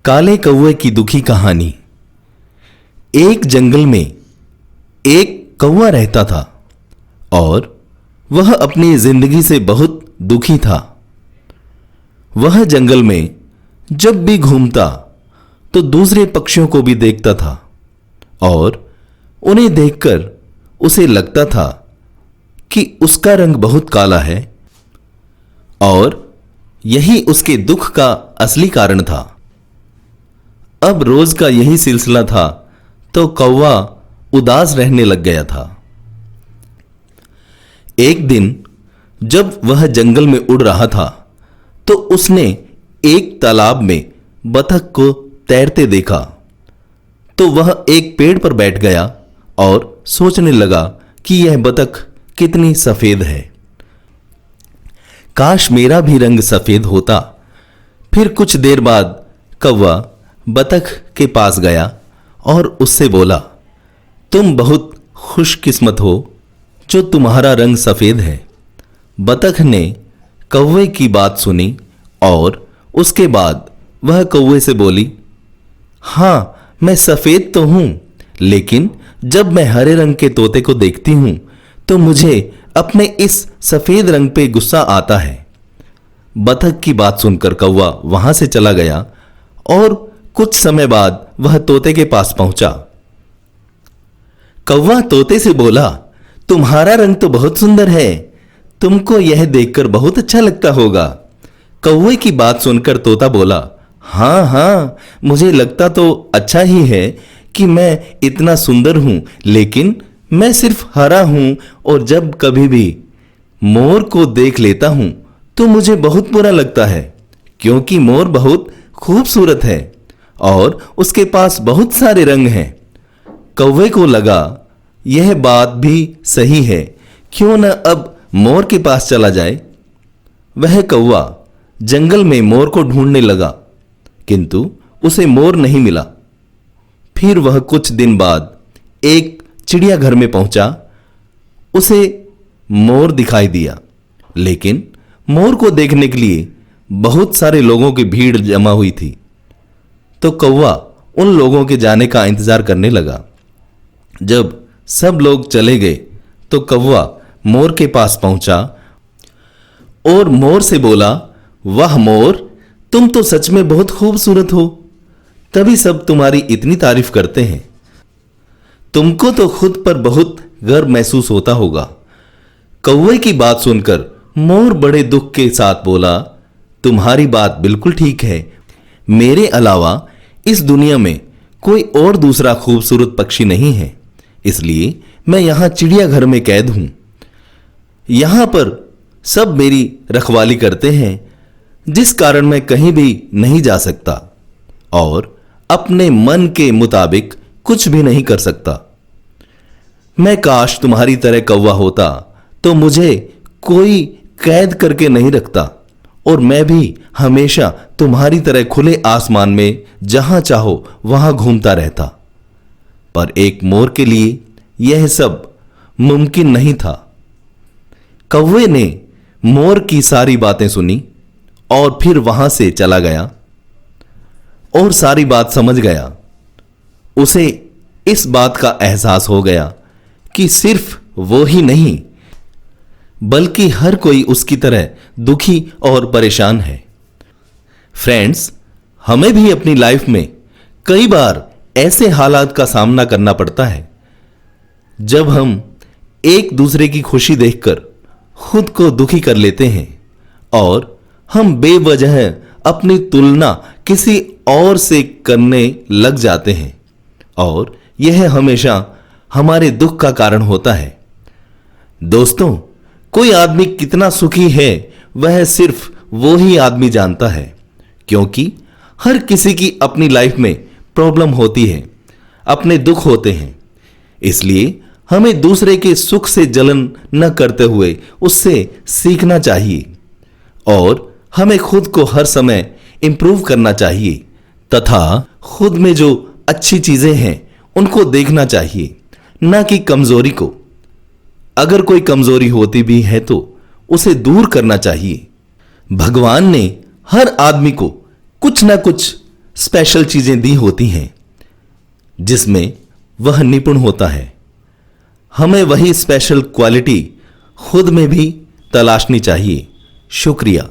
काले कौवे की दुखी कहानी। एक जंगल में एक कौवा रहता था और वह अपनी जिंदगी से बहुत दुखी था। वह जंगल में जब भी घूमता तो दूसरे पक्षियों को भी देखता था और उन्हें देखकर उसे लगता था कि उसका रंग बहुत काला है और यही उसके दुख का असली कारण था। अब रोज का यही सिलसिला था तो कौवा उदास रहने लग गया था। एक दिन जब वह जंगल में उड़ रहा था तो उसने एक तालाब में बतख को तैरते देखा तो वह एक पेड़ पर बैठ गया और सोचने लगा कि यह बतख कितनी सफेद है। काश मेरा भी रंग सफेद होता। फिर कुछ देर बाद कौवा बतख के पास गया और उससे बोला, तुम बहुत खुशकिस्मत हो जो तुम्हारा रंग सफेद है। बतख ने कौवे की बात सुनी और उसके बाद वह कौवे से बोली, हाँ मैं सफेद तो हूं, लेकिन जब मैं हरे रंग के तोते को देखती हूं तो मुझे अपने इस सफेद रंग पे गुस्सा आता है। बतख की बात सुनकर कौवा वहां से चला गया और कुछ समय बाद वह तोते के पास पहुंचा। कौवा तोते से बोला, तुम्हारा रंग तो बहुत सुंदर है, तुमको यह देखकर बहुत अच्छा लगता होगा। कौवे की बात सुनकर तोता बोला, हाँ हाँ मुझे लगता तो अच्छा ही है कि मैं इतना सुंदर हूं, लेकिन मैं सिर्फ हरा हूं और जब कभी भी मोर को देख लेता हूं तो मुझे बहुत बुरा लगता है, क्योंकि मोर बहुत खूबसूरत है और उसके पास बहुत सारे रंग हैं। कौवे को लगा यह बात भी सही है, क्यों न अब मोर के पास चला जाए। वह कौवा जंगल में मोर को ढूंढने लगा, किंतु उसे मोर नहीं मिला। फिर वह कुछ दिन बाद एक चिड़ियाघर में पहुंचा। उसे मोर दिखाई दिया, लेकिन मोर को देखने के लिए बहुत सारे लोगों की भीड़ जमा हुई थी। तो कौवा उन लोगों के जाने का इंतजार करने लगा। जब सब लोग चले गए तो कौवा मोर के पास पहुंचा और मोर से बोला, वाह मोर, तुम तो सच में बहुत खूबसूरत हो, तभी सब तुम्हारी इतनी तारीफ करते हैं। तुमको तो खुद पर बहुत गर्व महसूस होता होगा। कौवे की बात सुनकर मोर बड़े दुख के साथ बोला, तुम्हारी बात बिल्कुल ठीक है, मेरे अलावा इस दुनिया में कोई और दूसरा खूबसूरत पक्षी नहीं है, इसलिए मैं यहां चिड़ियाघर में कैद हूं। यहां पर सब मेरी रखवाली करते हैं, जिस कारण मैं कहीं भी नहीं जा सकता और अपने मन के मुताबिक कुछ भी नहीं कर सकता। मैं काश तुम्हारी तरह कौवा होता तो मुझे कोई कैद करके नहीं रखता और मैं भी हमेशा तुम्हारी तरह खुले आसमान में जहां चाहो वहां घूमता रहता। पर एक मोर के लिए यह सब मुमकिन नहीं था। कौवे ने मोर की सारी बातें सुनी और फिर वहां से चला गया और सारी बात समझ गया। उसे इस बात का एहसास हो गया कि सिर्फ वो ही नहीं, बल्कि हर कोई उसकी तरह दुखी और परेशान है। फ्रेंड्स, हमें भी अपनी लाइफ में कई बार ऐसे हालात का सामना करना पड़ता है जब हम एक दूसरे की खुशी देखकर खुद को दुखी कर लेते हैं और हम बेवजह अपनी तुलना किसी और से करने लग जाते हैं और यह हमेशा हमारे दुख का कारण होता है। दोस्तों, कोई आदमी कितना सुखी है वह सिर्फ वो ही आदमी जानता है, क्योंकि हर किसी की अपनी लाइफ में प्रॉब्लम होती है, अपने दुख होते हैं। इसलिए हमें दूसरे के सुख से जलन न करते हुए उससे सीखना चाहिए और हमें खुद को हर समय इंप्रूव करना चाहिए तथा खुद में जो अच्छी चीजें हैं उनको देखना चाहिए, न कि कमजोरी को। अगर कोई कमजोरी होती भी है तो उसे दूर करना चाहिए। भगवान ने हर आदमी को कुछ ना कुछ स्पेशल चीजें दी होती हैं जिसमें वह निपुण होता है। हमें वही स्पेशल क्वालिटी खुद में भी तलाशनी चाहिए। शुक्रिया।